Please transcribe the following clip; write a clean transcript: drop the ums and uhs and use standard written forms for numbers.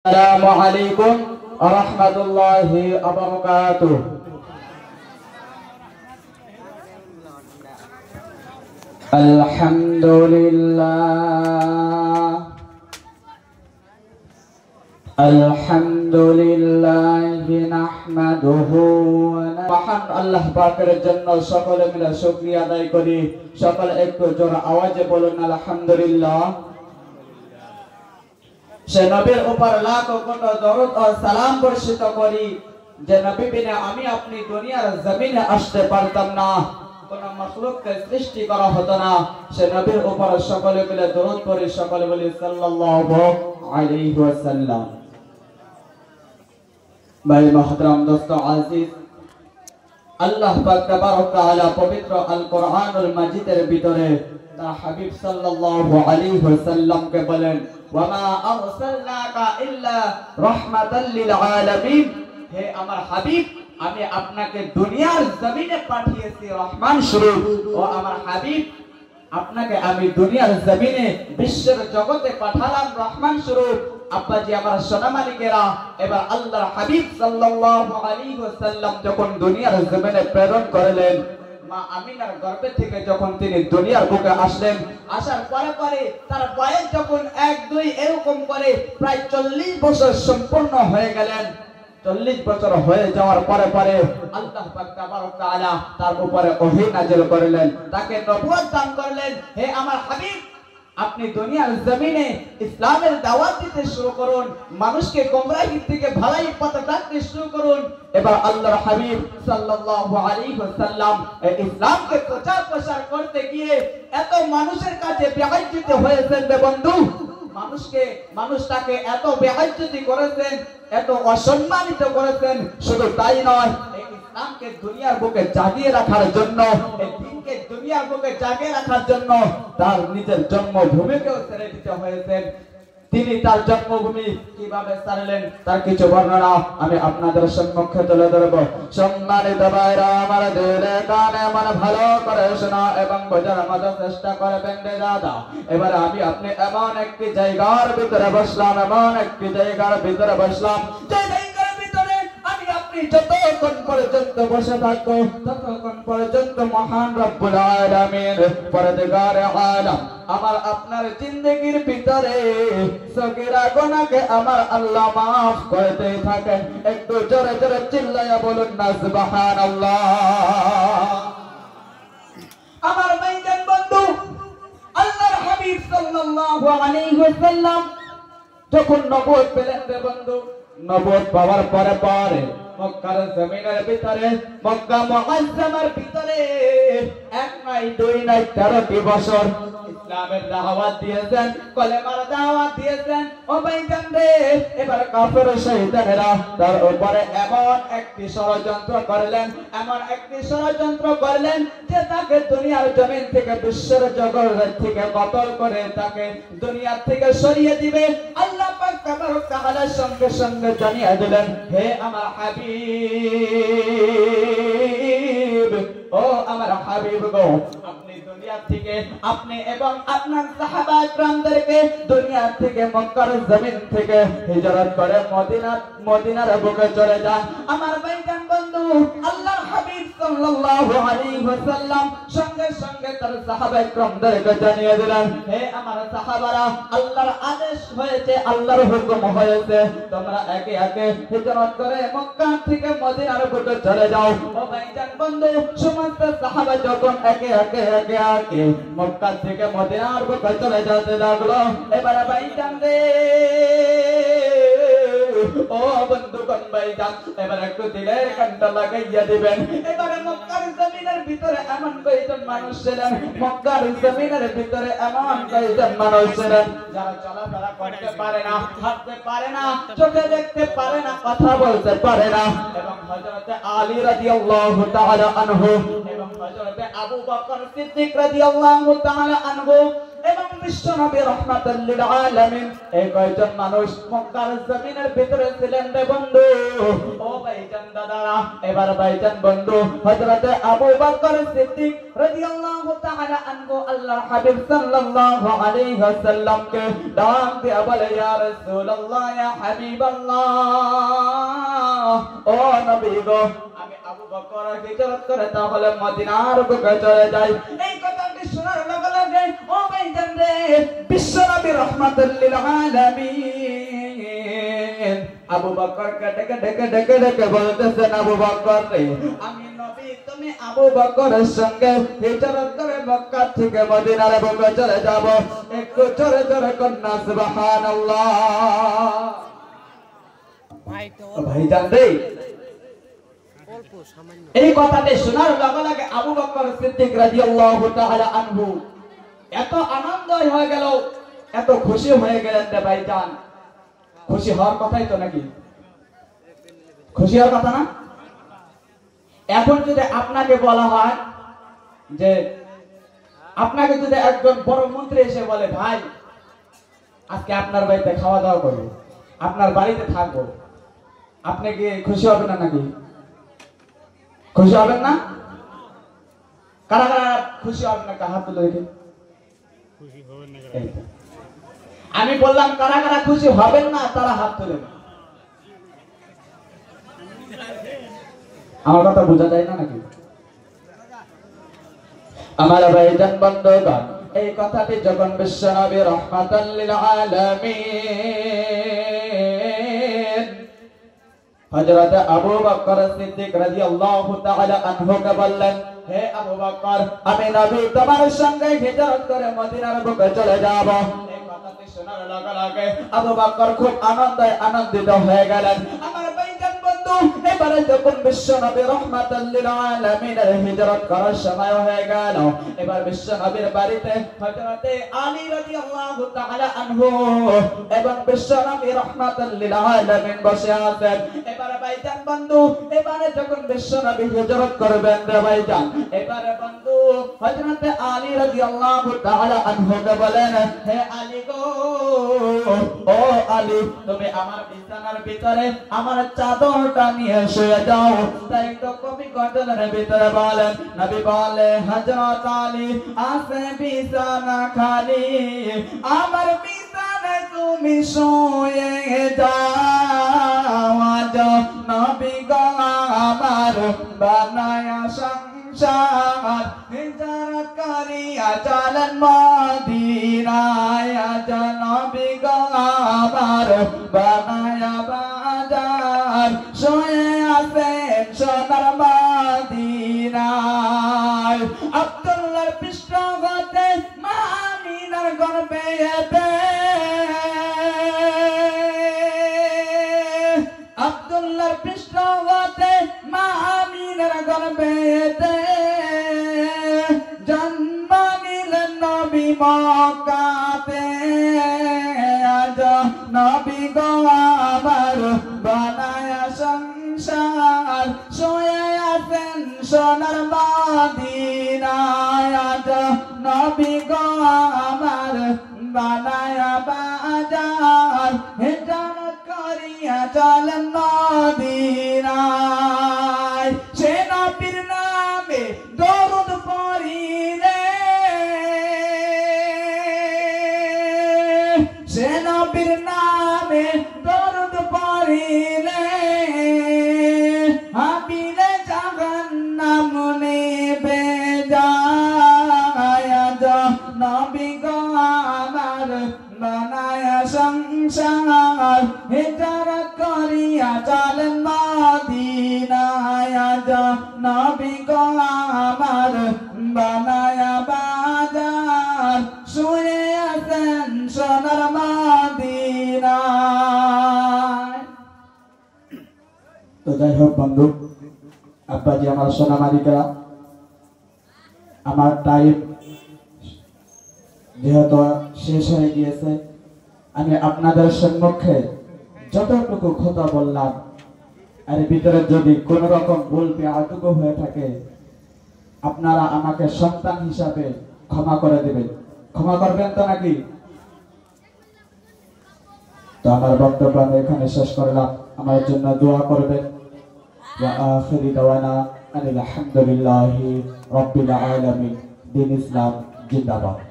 Assalamualaikum warahmatullahi wabarakatuh. Alhamdulillahi nahmaduhu wa মহান আল্লাহ পাকের জন্য সকলে মিলে শুকরিয়া আদায় করি। সকলে একটু জোরে আওয়াজে বলুন আলহামদুলিল্লাহ। সে নবীর উপর লাখো কোটি দরুদ ও সালাম বর্ষিত করি যে নবী বিনা আমি আপনি দুনিয়ার জমিনে আসতে পারতাম না, কোন মাখলুককে সৃষ্টি করা হতো না। সে নবীর উপর সকলে মিলে দরুদ পড়ি, সকলে বলি সাল্লাল্লাহু আলাইহি ওয়াসাল্লাম। ভাই মুহতারাম দোস্ত আজিজ, আল্লাহ পাক তাবারক তাআলা পবিত্র আল কোরআনুল মাজিদের ভিতরে তার হাবিব সাল্লাল্লাহু আলাইহি ওয়াসাল্লামকে বলেন, ওয়ামা আরসালনাকা ইল্লা রাহমাতাল লিল আলামিন। হে আমার হাবিব, আমি আপনাকে দুনিয়ার জমিনে পাঠিয়েছি রহমান স্বরূপ। ও আমার হাবিব, আপনাকে আমি দুনিয়ার জমিনে বিশ্বের জগতে পাঠালাম রহমান স্বরূপ। আব্বাজি আমার সোনা মালিকেরা, এবার আল্লাহর হাবিব সাল্লাল্লাহু আলাইহি ওয়াসাল্লাম যখন দুনিয়ার জমিনে প্রেরণ করলেন, মা আমিনার গর্ভে থেকে যখন তিনি দুনিয়ার বুকে আসলেন, আসার পরে পরে তার বয়স যখন 1-2 এরকম করে প্রায় 40 বছর সম্পূর্ণ হয়ে গেলেন। 40 বছর হয়ে যাওয়ার পরে পরে আল্লাহ পাক তাবারক তাআলা তার উপরে ওহী নাযিল করলেন, তাকে নবুয়ত দান করলেন। হে আমার হাবিব, আপনি দুনিয়ার জমিনে ইসলামের দাওয়াত দিতে শুরু করুন, মানুষকে গোমরাহি থেকে ভালাই পথে ডাকতে শুরু করুন। এবার আল্লাহর হাবিব সাল্লাল্লাহু আলাইহি ওয়াসাল্লাম ইসলামকে প্রচার প্রসার করতে গিয়ে এত মানুষের কাছে বেইজ্জতি হয়েছেন রে বন্ধু। মানুষ তাকে এত বেইজ্জতি করেছেন, এত অসম্মানিত করেছেন। শুধু তাই নয়, এই ইসলামকে দুনিয়ার বুকে জাগিয়ে রাখার জন্য, এই দ্বীনকে দুনিয়ার বুকে জাগিয়ে রাখার জন্য তার নিজের জন্মভূমিকেও ছেড়ে দিতে হয়েছে। তিনি তার জন্মভূমি কিভাবে ছাড়লেন তার কিছু বর্ণনা আমি আপনাদের সম্মুখে তুলে ধরব। সম্মানিত ভাইরা আমার, দিলে কানে মন ভালো করে শোনা এবং বোঝার মতো চেষ্টা করবেন রে দাদা। এবারে আমি আপনি এমন একটি জায়গার ভিতরে বসলাম, যে জায়গার ভিতরে আমি আপনি যতক্ষণ পর্যন্ত বসে থাকবো ততক্ষণ পর্যন্ত মহান রব্বুল আলামিন পরদেগারে আলম আমার আপনার জিন্দেগির ভিতরে সগীরা গুনাহকে আমার আল্লাহ মাফ করতে থাকেন। একটু জোরে জোরে চিল্লায়া বলুন না সুবহানাল্লাহ। আমার ভাইজান বন্ধু, আল্লাহর হাবিব সাল্লাল্লাহু আলাইহি ওয়াসাল্লাম যখন নবুয়ত পেলেন রে বন্ধু, নবুয়ত পাওয়ার পরে পরে মক্কার জমিনের ভিতরে, মক্কা মুআজ্জামার ভিতরে 1 নয় 2 নয় 13টি বছর ইসলামের দাওয়াত দিয়েছেন, কলেমার দাওয়াত দিয়েছেন। ও ভাইজান রে, এবার কাফের শয়তানেরা তার উপরে এমন একটি ষড়যন্ত্র করলেন যে তাকে দুনিয়ার জমিন থেকে, বিশ্বের জগৎ থেকে কতল করে তাকে দুনিয়া থেকে সরিয়ে দিবে। আল্লাহ পাক তাবারক তাআলা সঙ্গে সঙ্গে জানিয়ে দিলেন, হে আমার হাবিব, ও আমার হাবিব গো, আপনি দুনিয়া থেকে, আপনি এবং আপনার সাহাবা کرامদেরকে দুনিয়া থেকে, মক্কার জমিন থেকে হিজরত করে মদিনার বুকে চলে যান। আমার ভাইজান বন্ধু, আল্লাহর হাবিব সাল্লাল্লাহু আলাইহি ওয়াসাল্লাম সঙ্গে সঙ্গে তার সাহাবা کرامদেরকে জানিয়ে দিলেন, হে আমার সাহাবারা, আল্লাহর আদেশ হয়েছে, আল্লাহর হুকুম হয়েছে, তোমরা একে একে হিজরত করে মক্কা থেকে মদিনার বুকে চলে যাও। ও ভাইজান বন্ধু, সমস্ত সাহাবা যখন একে একে মক্কা থেকে মদিনার বুকে চলে যেতে লাগলো, এবারে ভাইজান রে, ও বন্ধুগণ ভাইজান, এবারে একটু দিলের কানটা লাগাইয়া দিবেন। এবারে মক্কার জমিনের ভিতরে এমন কয়েকজন মানুষ ছিলেন, যারা চলাফেরা করতে পারে না, হাঁটতে পারে না, চোখে দেখতে পারে না, কথা বলতে পারে না। এবং হযরতে আলী রাদিয়াল্লাহু তাআলা আনহু এবং হযরতে আবু বকর সিদ্দিক রাদিয়াল্লাহু তাআলা আনহু এবং বিশ্বনবী রাহমাতুল লিল আলামিন এই কয়জন মানুষ মক্কার জমিনের ভিতরে ছিলেন রে বন্ধু। ও ভাইজান দাদারা, এবার ভাইজান বন্ধু হযরত আবু বকর সিদ্দিক রাদিয়াল্লাহু তাআলা আনহু আল্লাহর হাবিব সাল্লাল্লাহু আলাইহি ওয়াসাল্লামকে ডাক দিয়ে বলে, ইয়া রাসূলুল্লাহ, ইয়া হাবিবাল্লাহ, ও নবী গো, আমি আবু বকর হিজরত করে তাহলে মদিনার বুকে চলে যাই। এই কথাটি শোনার লগে লগে ও ভাইজান রে, বিশ্বনবী রাহমাতুল লিল আলামিন আবু বকরকে ডেকে ডেকে ডেকে ডেকে বলতেছেন, আবু বকর রে, আমি নবী, তুমি আবু বকরের সঙ্গে হিজরত করে মক্কা থেকে মদিনার বুকে চলে যাব। একটু জোরে জোরে কন্যা সুবহানাল্লাহ। ভাইজান রে, এই কথাটি শোনার লগে লগে আবু বকর সিদ্দিক রাদিয়াল্লাহু তাআলা আনহু এত আনন্দ হয়ে গেল, এত খুশি হয়ে গেলেন রে ভাইজান। খুশি হওয়ার কথাই তো নাকি? খুশি হওয়ার কথা না? এখন যদি আপনাকে বলা হয় যে, আপনাকে যদি একজন বড় মন্ত্রী এসে বলে, ভাই আজকে আপনার বাড়িতে খাওয়া দাওয়া করবো, আপনার বাড়িতে থাকবো, আপনি কি খুশি হবেন না নাকি? খুশি হবেন না? কারা কারা খুশি হবেন না? হাত তুলে দেখে। আমি বললাম কারা কারা খুশি হবেন না তারা হাত তুলে। আমার কথা বোঝা যায় না নাকি? আমার ভাইজান বন্ধুগণ, এই কথাটি যখন বিশ্বনবী রাহমাতাল লিল আলামিন হযরত আবু বকর সিদ্দিক রাদিয়াল্লাহু তাআলা আনহুকে বললেন, হে আবু বকর, আমি নবী তোমার সঙ্গে হিজরত করে মদিনার বুকে চলে যাব। এই কথাটি শোনার লগে লগে আবু বকর খুব আনন্দিত হয়ে গেলেন। আমার ভাইজান বন্ধু, এবারে যখন বিশ্বনবী রাহমাতাল লিল আলামিনের হিজরত করার সময় হয়ে গেল, এবার বিশ্বনবীর বাড়িতে হযরত আলী রাদিয়াল্লাহু তাআলা আনহু এবং বিশ্বনবী রাহমাতাল লিল আলামিন বসে আছেন। এবারে ভাইজান বন্ধু, এবারে যখন বিশ্বনবী হিজরত করবেন রে ভাইজান, এবারে বন্ধু হযরত আলী রাদিয়াল্লাহু তাআলা আনহুকে বলেন, হে আলী গো, ও আলী, তুমি আমার বিছানার ভিতরে আমার চাদরটা নিয়ে শুয়ে যাও। তাই তো কবি গজলের ভিতরে বলেন, নবী বলে, হযরত আলী আছে বিছানা খালি, আমার বিছানায় তুমি শুয়ে যাও। আজ নবী গো আমার বানায়া সংসার, হিজরত করিয়া চলেন মদিনায়। আজ নবী গো আমার বানায়া বাজার, শুয়ে আছেন সোনার মদিনায়। আব্দুল্লাহর পৃষ্ঠপোষে মা আমিনার গর্ভেতে, আব্দুল্লাহর পৃষ্ঠপোষে মা আমিনার গর্ভেতে জন্ম নিলেন নবী মক্কাতে। আজ নবী গো আমার বানায়া সংসার, শুয়ে আছেন সোনার মদিনায়। আজ নবী গো আমার বানায়া বাজার, হিজরত করিয়া চলেন মদিনায়। সে নবীর নামে দরুদ পড়িলে, সে নবীর নামে দরুদ পড়িলে, হাবিলে জাহান্নাম নিভে যায়। আজ নবী গো আমার বানায়া সংসার, হিজরত করিয়া চলেন মদিনায়। আজ নবী গো আমার বানায়া বাজার, শুয়ে আছেন সোনার মদিনায়। তো যাই হোক বন্ধু, আব্বাজি, আমার সোনা মালিকেরা, আমার টাইম যেহেতু শেষ হয়ে গিয়েছে, আমি আপনাদের সম্মুখে যতটুকু কথা বললাম, এর ভিতরে যদি কোন রকম ভুল বেআদব হয়ে থাকে, আপনারা আমাকে সন্তান হিসাবে ক্ষমা করে দেবেন। ক্ষমা করবেন তো নাকি? তো আমার বক্তব্য আমি এখানে শেষ করলাম। আমার জন্য দোয়া করবেন। ওয়া আখিরি দাওয়ানা আলহামদুলিল্লাহি রাব্বিল আলামিন। দিন ইসলাম জিন্দাবাদ।